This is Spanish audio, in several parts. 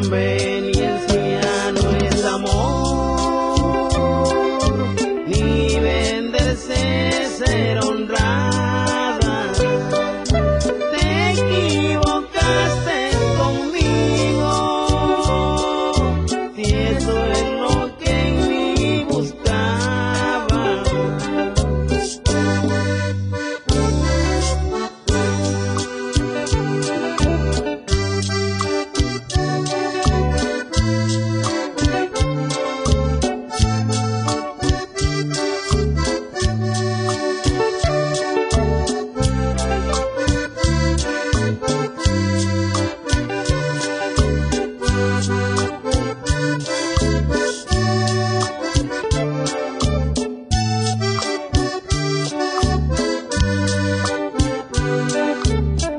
Conveniencia no es amor, ni venderse ser honrada. Te equivocaste conmigo, si eso es lo que en mí buscaba.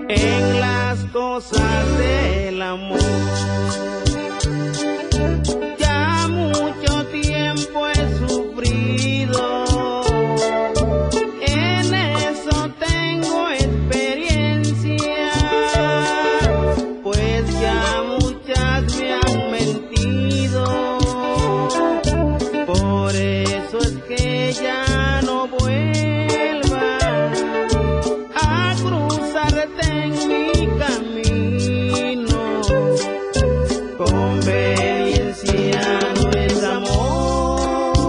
En las cosas del amor ya mucho tiempo he sufrido, en eso tengo experiencia, pues ya muchas me han mentido. Por eso es que ya no vuelva a cruzarte en mi camino. Conveniencia no es amor,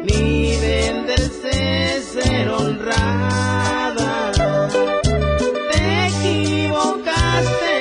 ni venderse ser honrada. Te equivocaste